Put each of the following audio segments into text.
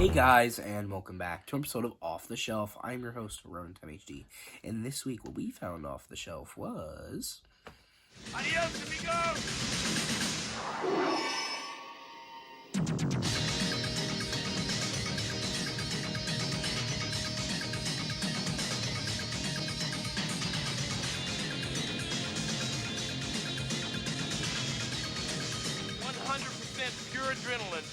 Hey guys, and welcome back to an episode of Off the Shelf. I'm your host, Ronan Time HD, and this week what we found off the shelf was... Adios, amigos! Pure adrenaline.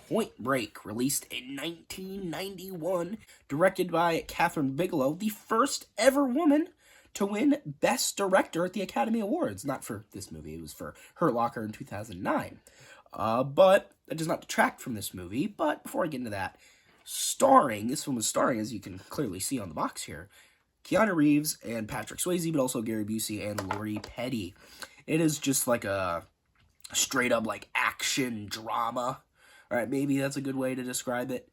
Point Break, released in 1991, directed by Kathryn Bigelow, the first ever woman to win Best Director at the Academy Awards. Not for this movie, it was for Hurt Locker in 2009. But that does not detract from this movie. But before I get into that, this film was starring, as you can clearly see on the box here, Keanu Reeves and Patrick Swayze, but also Gary Busey and Lori Petty. It is just like a straight up like action drama. All right, maybe that's a good way to describe it.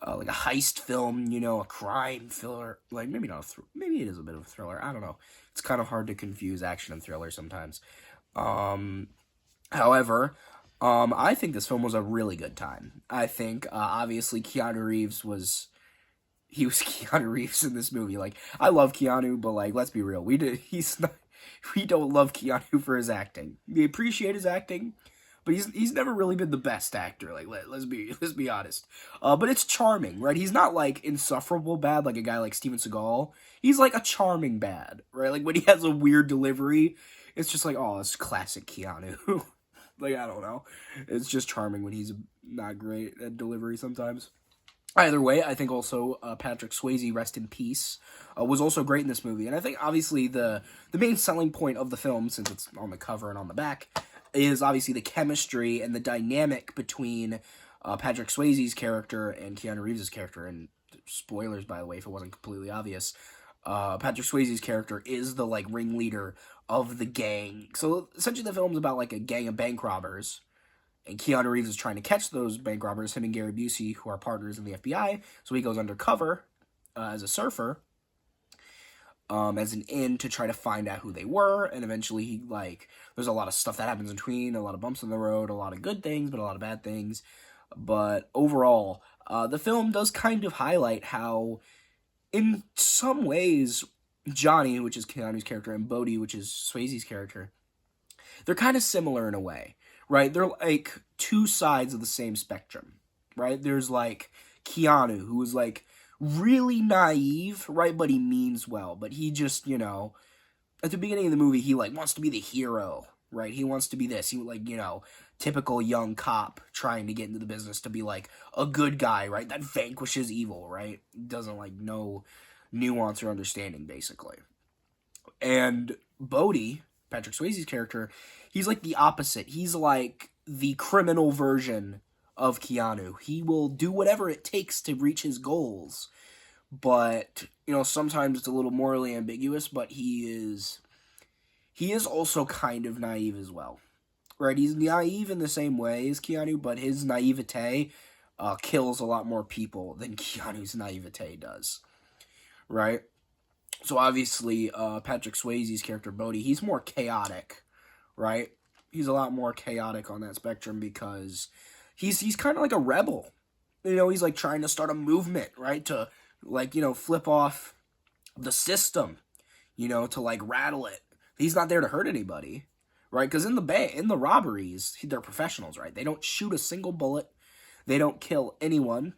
Like a heist film, a crime thriller. Like maybe not maybe it is a bit of a thriller. I don't know. It's kind of hard to confuse action and thriller sometimes. However, I think this film was a really good time. I think obviously Keanu Reeves was Keanu Reeves in this movie. Like, I love Keanu, but like, let's be real, we don't love Keanu for his acting. We appreciate his acting, but he's never really been the best actor. Like, let's be honest. But it's charming, right? He's not like insufferable bad like a guy like Steven Seagal. He's like a charming bad, right? Like when he has a weird delivery, it's just like, oh, it's classic Keanu. Like, I don't know. It's just charming when he's not great at delivery sometimes. Either way, I think also Patrick Swayze, rest in peace, was also great in this movie. And I think obviously the main selling point of the film, since it's on the cover and on the back, is obviously the chemistry and the dynamic between Patrick Swayze's character and Keanu Reeves' character. And spoilers, by the way, if it wasn't completely obvious, Patrick Swayze's character is the like ringleader of the gang. So essentially the film's about like a gang of bank robbers. And Keanu Reeves is trying to catch those bank robbers, him and Gary Busey, who are partners in the FBI. So he goes undercover as a surfer, as an in to try to find out who they were. And eventually, there's a lot of stuff that happens in between, a lot of bumps in the road, a lot of good things, but a lot of bad things. But overall, the film does kind of highlight how, in some ways, Johnny, which is Keanu's character, and Bodhi, which is Swayze's character, they're kind of similar in a way. Right, they're like two sides of the same spectrum, right? There's like Keanu, who is like really naive, right? But he means well. But he just, at the beginning of the movie, he like wants to be the hero, right? He wants to be this. He like, typical young cop trying to get into the business to be like a good guy, right? That vanquishes evil, right? Doesn't like no nuance or understanding, basically. And Bodhi, Patrick Swayze's character, he's like the opposite. He's like the criminal version of Keanu. He will do whatever it takes to reach his goals. But, sometimes it's a little morally ambiguous, but he is also kind of naive as well. Right? He's naive in the same way as Keanu, but his naivete kills a lot more people than Keanu's naivete does. Right? So obviously, Patrick Swayze's character, Bodhi, he's more chaotic, right? He's a lot more chaotic on that spectrum because he's kind of like a rebel. He's like trying to start a movement, right? To flip off the system, to like rattle it. He's not there to hurt anybody, right? Because in the robberies, they're professionals, right? They don't shoot a single bullet. They don't kill anyone.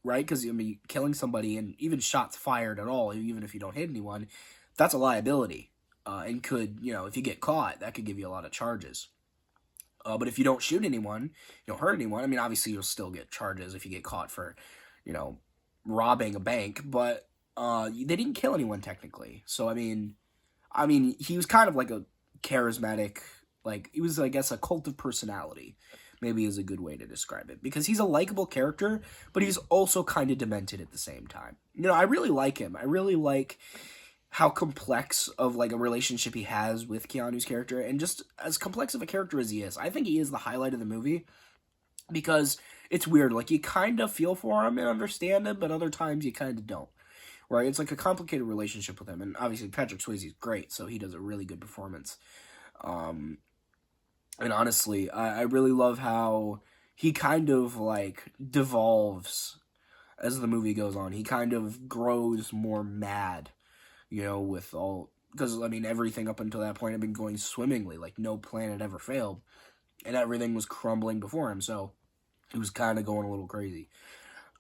Right? Because, killing somebody and even shots fired at all, even if you don't hit anyone, that's a liability. And could, if you get caught, that could give you a lot of charges. But if you don't shoot anyone, you don't hurt anyone, obviously you'll still get charges if you get caught for, robbing a bank. But they didn't kill anyone, technically. So, he was kind of like a charismatic, he was, I guess, a cult of personality. Maybe is a good way to describe it. Because he's a likable character, but he's also kind of demented at the same time. I really like him. I really like how complex of, a relationship he has with Keanu's character. And just as complex of a character as he is, I think he is the highlight of the movie. Because it's weird. You kind of feel for him and understand him, but other times you kind of don't. Right? It's like a complicated relationship with him. And obviously Patrick Swayze is great, so he does a really good performance. And honestly, I really love how he kind of like devolves as the movie goes on. He kind of grows more mad, with all, because I mean everything up until that point had been going swimmingly, like no plan had ever failed, and everything was crumbling before him. So he was kind of going a little crazy.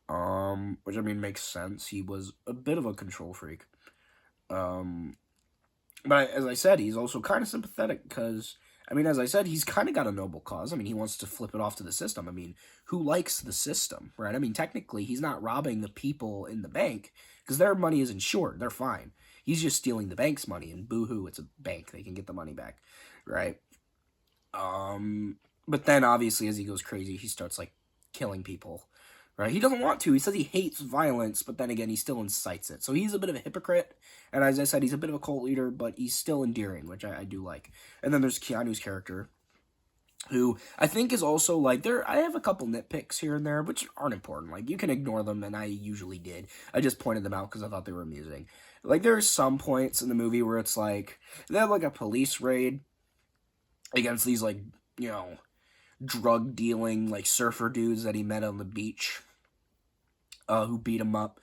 Which I mean makes sense. He was a bit of a control freak. Um, but as I said, he's also kind of sympathetic because, I mean, as I said, he's kind of got a noble cause. I mean, he wants to flip it off to the system. I mean, who likes the system, right? I mean, technically, he's not robbing the people in the bank because their money is insured. They're fine. He's just stealing the bank's money, and boo-hoo, it's a bank. They can get the money back, right? But then, obviously, as he goes crazy, he starts, like, killing people, right? He doesn't want to. He says he hates violence, but then again, he still incites it. So he's a bit of a hypocrite. And as I said, he's a bit of a cult leader, but he's still endearing, which I do like. And then there's Keanu's character, who I think is also, like, I have a couple nitpicks here and there, which aren't important. Like, you can ignore them, and I usually did. I just pointed them out because I thought they were amusing. Like, there are some points in the movie where it's, like, they have, like, a police raid against these, like, drug-dealing, like, surfer dudes that he met on the beach, who beat him up,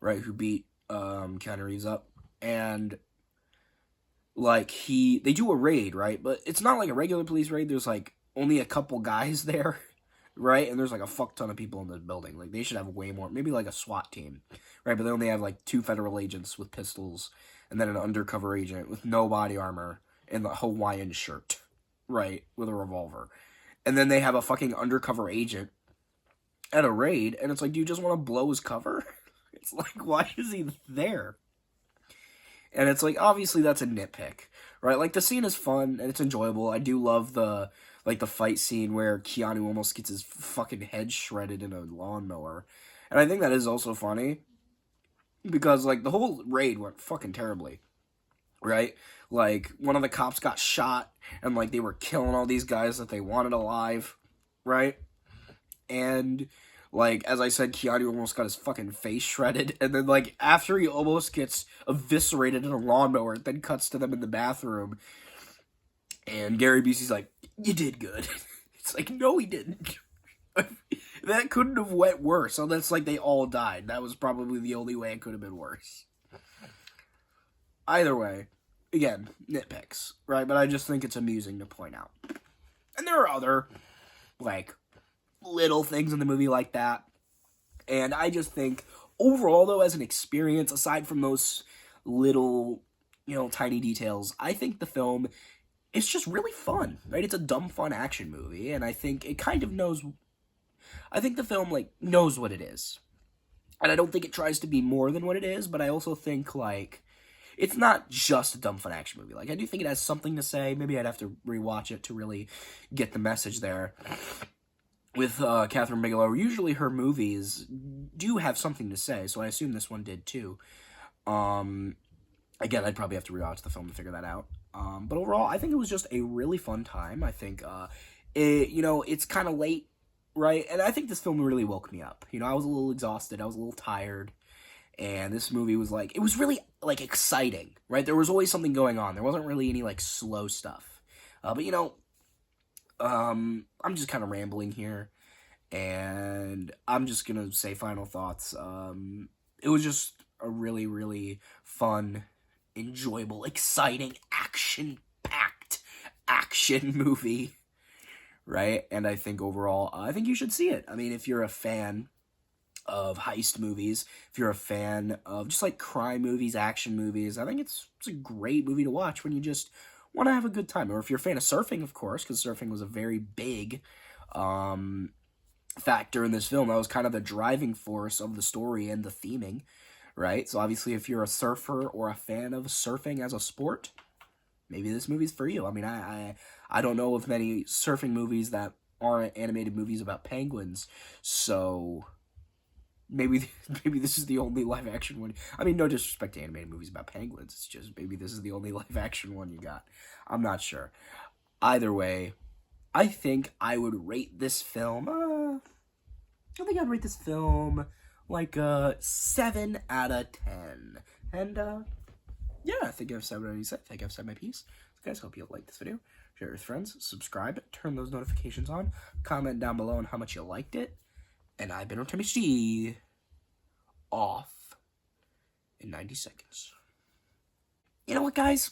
right, who beat, Keanu Reeves up. And, like, they do a raid, right? But it's not like a regular police raid. There's, like, only a couple guys there, right? And there's, like, a fuck ton of people in this building. Like, they should have way more. Maybe, like, a SWAT team, right? But they only have, like, 2 federal agents with pistols and then an undercover agent with no body armor and the Hawaiian shirt, right? With a revolver. And then they have a fucking undercover agent at a raid, and it's like, do you just want to blow his cover? It's like, why is he there? And it's like, obviously that's a nitpick, right? Like, the scene is fun, and it's enjoyable. I do love the fight scene where Keanu almost gets his fucking head shredded in a lawnmower. And I think that is also funny, because, like, the whole raid went fucking terribly, right? Like, one of the cops got shot, and, like, they were killing all these guys that they wanted alive, right? And, like, as I said, Keanu almost got his fucking face shredded, and then, like, after he almost gets eviscerated in a lawnmower, it then cuts to them in the bathroom, and Gary Busey's like, you did good. It's like, no, he didn't. That couldn't have went worse, so that's like they all died. That was probably the only way it could have been worse. Either way, again, nitpicks, right? But I just think it's amusing to point out. And there are other, like, little things in the movie like that. And I just think, overall, though, as an experience, aside from those little, tiny details, I think the film is just really fun, right? It's a dumb, fun action movie, and I think it kind of knows... I think the film, like, knows what it is. And I don't think it tries to be more than what it is, but I also think, like, it's not just a dumb, fun action movie. Like, I do think it has something to say. Maybe I'd have to rewatch it to really get the message there. With Kathryn Bigelow, usually her movies do have something to say, so I assume this one did too. Again, I'd probably have to rewatch the film to figure that out. But overall, I think it was just a really fun time. I think, it's kind of late, right? And I think this film really woke me up. I was a little exhausted. I was a little tired. And this movie was, like, it was really, like, exciting, right? There was always something going on. There wasn't really any, like, slow stuff. But, I'm just kind of rambling here. And I'm just going to say final thoughts. It was just a really, really fun, enjoyable, exciting, action-packed action movie, right? And I think overall, I think you should see it. I mean, if you're a fan of heist movies, if you're a fan of just, like, crime movies, action movies, I think it's a great movie to watch when you just want to have a good time. Or if you're a fan of surfing, of course, because surfing was a very big factor in this film. That was kind of the driving force of the story and the theming, right? So obviously, if you're a surfer or a fan of surfing as a sport, maybe this movie's for you. I mean, I don't know of many surfing movies that aren't animated movies about penguins, so maybe this is the only live action one. I mean, no disrespect to animated movies about penguins. It's just maybe this is the only live action one you got. I'm not sure. Either way, I think I would rate this film. I think I'd rate this film like a 7 out of 10. And yeah, I think I've said what I need to say. I think I've said my piece. Guys, hope you like this video. Share it with friends, subscribe, turn those notifications on, comment down below on how much you liked it. And I've been RTMHD, off in 90 seconds. You know what, guys?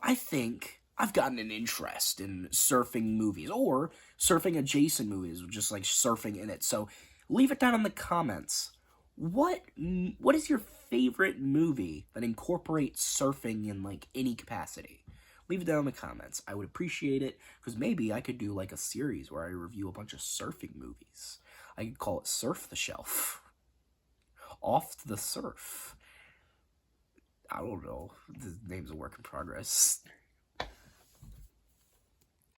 I think I've gotten an interest in surfing movies, or surfing adjacent movies, just like surfing in it. So leave it down in the comments. What is your favorite movie that incorporates surfing in like any capacity? Leave it down in the comments. I would appreciate it, because maybe I could do like a series where I review a bunch of surfing movies. I could call it Surf the Shelf. Off the Surf. I don't know. The name's a work in progress.